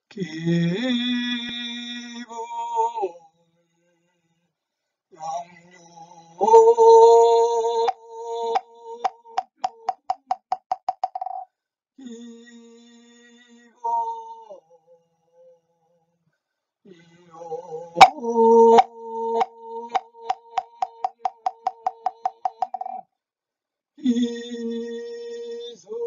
기분 양육 이소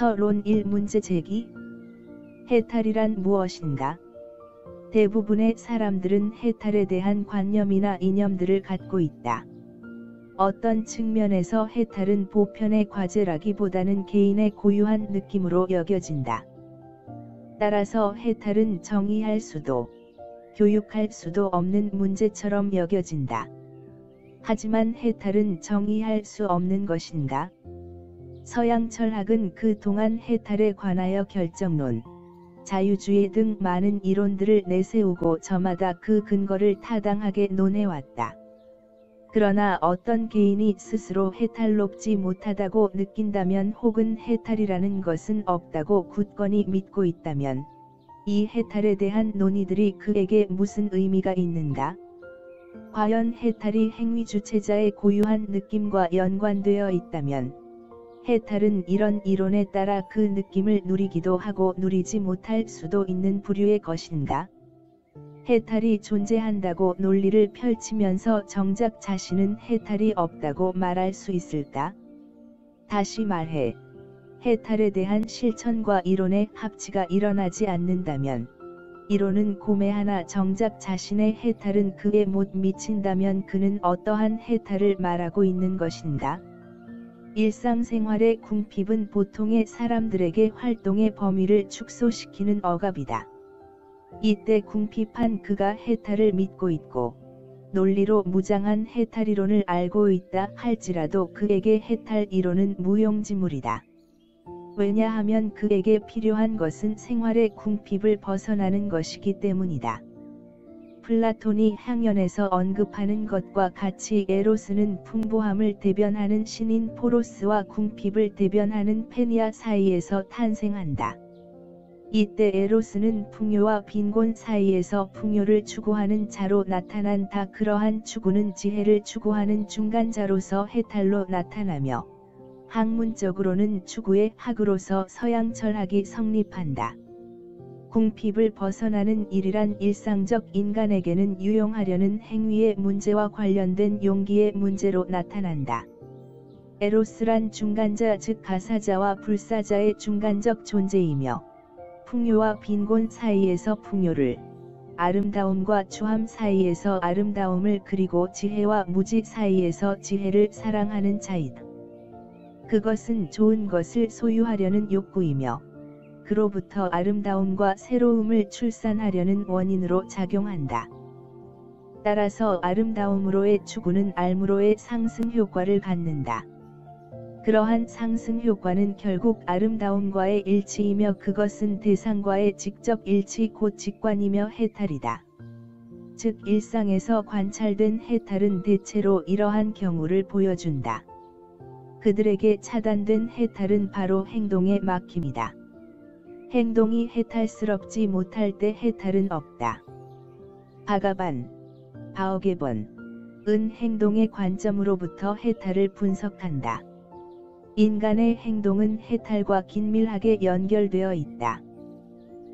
서론 1 문제 제기. 해탈이란 무엇인가? 대부분의 사람들은 해탈에 대한 관념이나 이념들을 갖고 있다. 어떤 측면에서 해탈은 보편의 과제라기보다는 개인의 고유한 느낌으로 여겨진다. 따라서 해탈은 정의할 수도, 교육할 수도 없는 문제처럼 여겨진다. 하지만 해탈은 정의할 수 없는 것인가? 서양 철학은 그 동안 해탈에 관하여 결정론, 자유주의 등 많은 이론들을 내세우고 저마다 그 근거를 타당하게 논해왔다. 그러나 어떤 개인이 스스로 해탈롭지 못하다고 느낀다면 혹은 해탈이라는 것은 없다고 굳건히 믿고 있다면 이 해탈에 대한 논의들이 그에게 무슨 의미가 있는가? 과연 해탈이 행위 주체자의 고유한 느낌과 연관되어 있다면 해탈은 이런 이론에 따라 그 느낌을 누리기도 하고 누리지 못할 수도 있는 부류의 것인가? 해탈이 존재한다고 논리를 펼치면서 정작 자신은 해탈이 없다고 말할 수 있을까? 다시 말해, 해탈에 대한 실천과 이론의 합치가 일어나지 않는다면, 이론은 고매하나 정작 자신의 해탈은 그에 못 미친다면 그는 어떠한 해탈을 말하고 있는 것인가? 일상생활의 궁핍은 보통의 사람들에게 활동의 범위를 축소시키는 억압이다. 이때 궁핍한 그가 해탈을 믿고 있고 논리로 무장한 해탈이론을 알고 있다 할지라도 그에게 해탈 이론은 무용지물이다. 왜냐하면 그에게 필요한 것은 생활의 궁핍을 벗어나는 것이기 때문이다. 플라톤이 향연에서 언급하는 것과 같이 에로스는 풍부함을 대변하는 신인 포로스와 궁핍을 대변하는 페니아 사이에서 탄생한다. 이때 에로스는 풍요와 빈곤 사이에서 풍요를 추구하는 자로 나타난다. 그러한 추구는 지혜를 추구하는 중간자로서 해탈로 나타나며 학문적으로는 추구의 학으로서 서양 철학이 성립한다. 궁핍을 벗어나는 일이란 일상적 인간에게는 유용하려는 행위의 문제와 관련된 용기의 문제로 나타난다. 에로스란 중간자 즉 가사자와 불사자의 중간적 존재이며 풍요와 빈곤 사이에서 풍요를, 아름다움과 추함 사이에서 아름다움을 그리고 지혜와 무지 사이에서 지혜를 사랑하는 자이다. 그것은 좋은 것을 소유하려는 욕구이며 그로부터 아름다움과 새로움을 출산하려는 원인으로 작용한다. 따라서 아름다움으로의 추구는 알므로의 상승 효과를 갖는다. 그러한 상승 효과는 결국 아름다움과의 일치이며 그것은 대상과의 직접 일치 곧 직관이며 해탈이다. 즉 일상에서 관찰된 해탈은 대체로 이러한 경우를 보여준다. 그들에게 차단된 해탈은 바로 행동의 막힘이다. 행동이 해탈스럽지 못할 때 해탈은 없다. 바가반, 바오게본, 은 행동의 관점으로부터 해탈을 분석한다. 인간의 행동은 해탈과 긴밀하게 연결되어 있다.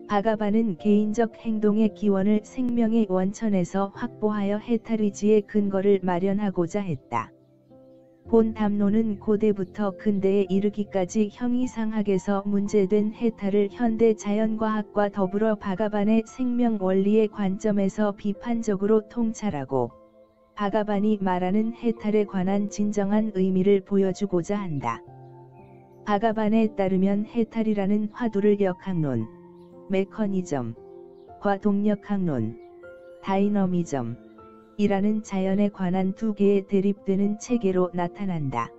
바가반은 개인적 행동의 기원을 생명의 원천에서 확보하여 해탈의지의 근거를 마련하고자 했다. 본 담론은 고대부터 근대에 이르기까지 형이상학에서 문제된 해탈을 현대 자연과학과 더불어 바가반의 생명 원리의 관점에서 비판적으로 통찰하고 바가반이 말하는 해탈에 관한 진정한 의미를 보여주고자 한다. 바가반에 따르면 해탈이라는 화두를 역학론, 메커니즘, 과 동력학론, 다이너미즘, 이라는 자연에 관한 두 개의 대립되는 체계로 나타난다.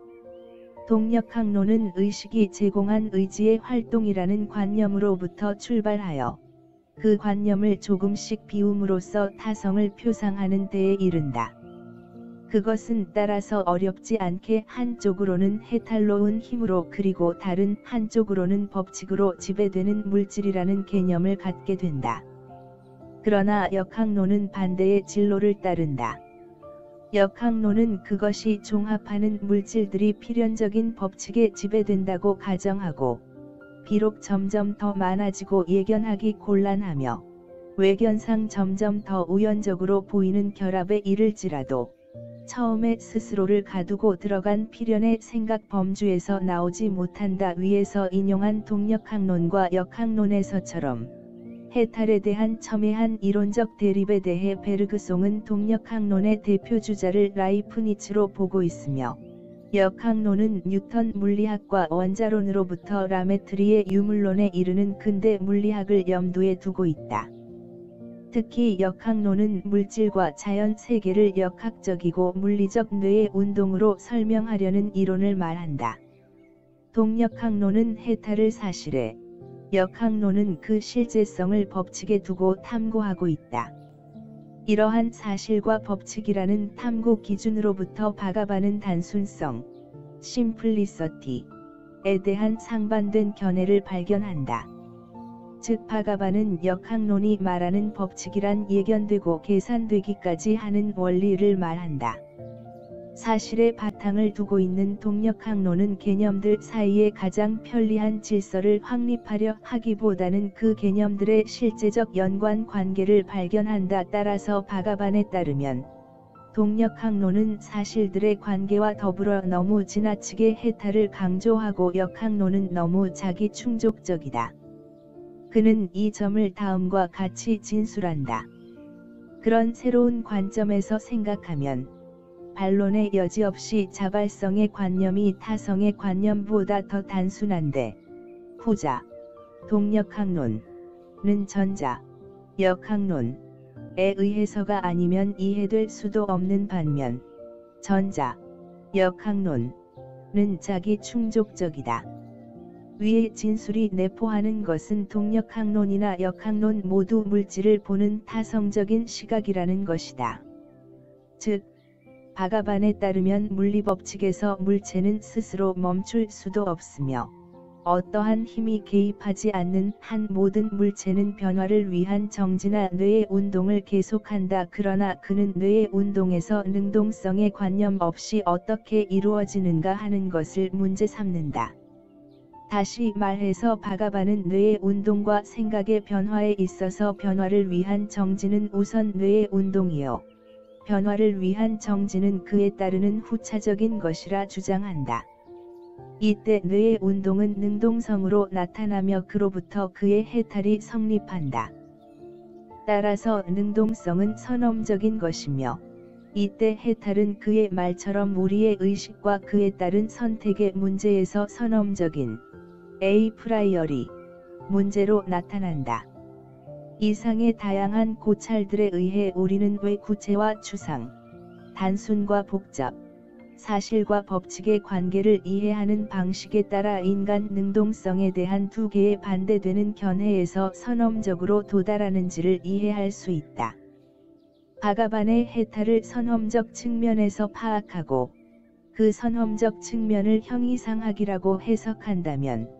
동력학론은 의식이 제공한 의지의 활동이라는 관념으로부터 출발하여 그 관념을 조금씩 비움으로써 타성을 표상하는 데에 이른다. 그것은 따라서 어렵지 않게 한쪽으로는 해탈로운 힘으로 그리고 다른 한쪽으로는 법칙으로 지배되는 물질이라는 개념을 갖게 된다. 그러나 역학론은 반대의 진로를 따른다. 역학론은 그것이 종합하는 물질들이 필연적인 법칙에 지배된다고 가정하고, 비록 점점 더 많아지고 예견하기 곤란하며 외견상 점점 더 우연적으로 보이는 결합에 이를지라도 처음에 스스로를 가두고 들어간 필연의 생각 범주에서 나오지 못한다. 위에서 인용한 동력학론과 역학론에서처럼 해탈에 대한 첨예한 이론적 대립에 대해 베르그송은 동력학론의 대표주자를 라이프니츠로 보고 있으며, 역학론은 뉴턴 물리학과 원자론으로부터 라메트리의 유물론에 이르는 근대 물리학을 염두에 두고 있다. 특히 역학론은 물질과 자연 세계를 역학적이고 물리적 뇌의 운동으로 설명하려는 이론을 말한다. 동력학론은 해탈을 사실에, 역학론은 그 실제성을 법칙에 두고 탐구하고 있다. 이러한 사실과 법칙이라는 탐구 기준으로부터 바가바는 단순성, 심플리서티에 대한 상반된 견해를 발견한다. 즉 바가바는 역학론이 말하는 법칙이란 예견되고 계산되기까지 하는 원리를 말한다. 사실의 바탕을 두고 있는 동력학론은 개념들 사이에 가장 편리한 질서를 확립하려 하기보다는 그 개념들의 실제적 연관 관계를 발견한다. 따라서 바가반에 따르면 동력학론은 사실들의 관계와 더불어 너무 지나치게 해탈을 강조하고 역학론은 너무 자기 충족적이다. 그는 이 점을 다음과 같이 진술한다. 그런 새로운 관점에서 생각하면 반론의 여지 없이 자발성의 관념이 타성의 관념보다 더 단순한데, 후자, 동력학론은 전자, 역학론에 의해서가 아니면 이해될 수도 없는 반면, 전자, 역학론은 자기 충족적이다. 위의 진술이 내포하는 것은 동력학론이나 역학론 모두 물질을 보는 타성적인 시각이라는 것이다. 즉, 바가반에 따르면 물리법칙에서 물체는 스스로 멈출 수도 없으며 어떠한 힘이 개입하지 않는 한 모든 물체는 변화를 위한 정지나 뇌의 운동을 계속한다. 그러나 그는 뇌의 운동에서 능동성의 관념 없이 어떻게 이루어지는가 하는 것을 문제 삼는다. 다시 말해서 바가반은 뇌의 운동과 생각의 변화에 있어서 변화를 위한 정지는 우선 뇌의 운동이요, 변화를 위한 정지는 그에 따르는 후차적인 것이라 주장한다. 이때 뇌의 운동은 능동성으로 나타나며 그로부터 그의 해탈이 성립한다. 따라서 능동성은 선엄적인 것이며 이때 해탈은 그의 말처럼 우리의 의식과 그에 따른 선택의 문제에서 선엄적인 a 프라이어리 문제로 나타난다. 이상의 다양한 고찰들에 의해 우리는 왜 구체와 추상, 단순과 복잡, 사실과 법칙의 관계를 이해하는 방식에 따라 인간 능동성에 대한 두 개의 반대되는 견해에서 선엄적으로 도달하는지를 이해할 수 있다. 바가반의 해탈을 선엄적 측면에서 파악하고 그 선엄적 측면을 형이상학이라고 해석한다면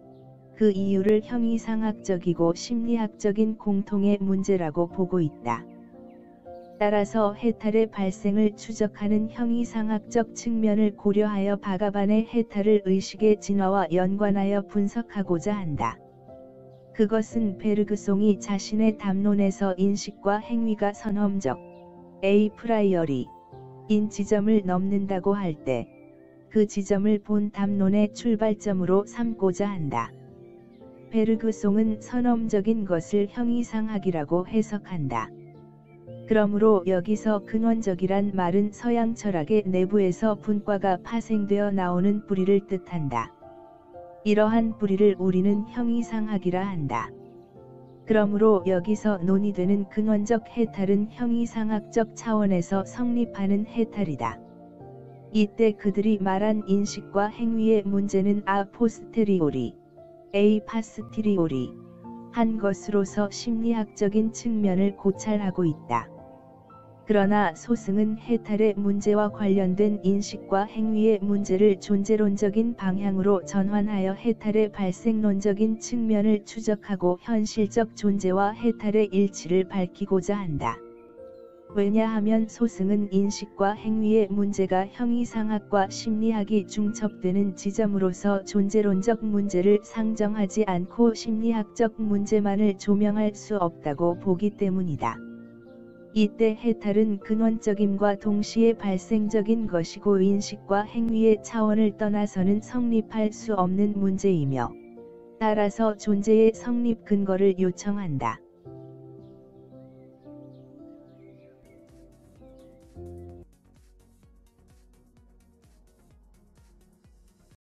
그 이유를 형이상학적이고 심리학적인 공통의 문제라고 보고 있다. 따라서 해탈의 발생을 추적하는 형이상학적 측면을 고려하여 바가반의 해탈을 의식의 진화와 연관하여 분석하고자 한다. 그것은 베르그송이 자신의 담론에서 인식과 행위가 선엄적, a 프라이어리, 인 지점을 넘는다고 할 때, 그 지점을 본 담론의 출발점으로 삼고자 한다. 베르그송은 선엄적인 것을 형이상학이라고 해석한다. 그러므로 여기서 근원적이란 말은 서양 철학의 내부에서 분과가 파생되어 나오는 뿌리를 뜻한다. 이러한 뿌리를 우리는 형이상학이라 한다. 그러므로 여기서 논의되는 근원적 해탈은 형이상학적 차원에서 성립하는 해탈이다. 이때 그들이 말한 인식과 행위의 문제는 아 포스테리오리, a 파스티리오리 한 것으로서 심리학적인 측면을 고찰하고 있다. 그러나 소승은 해탈의 문제와 관련된 인식과 행위의 문제를 존재론적인 방향으로 전환하여 해탈의 발생론적인 측면을 추적하고 현실적 존재와 해탈의 일치를 밝히고자 한다. 왜냐하면 소승은 인식과 행위의 문제가 형이상학과 심리학이 중첩되는 지점으로서 존재론적 문제를 상정하지 않고 심리학적 문제만을 조명할 수 없다고 보기 때문이다. 이때 해탈은 근원적임과 동시에 발생적인 것이고 인식과 행위의 차원을 떠나서는 성립할 수 없는 문제이며 따라서 존재의 성립 근거를 요청한다.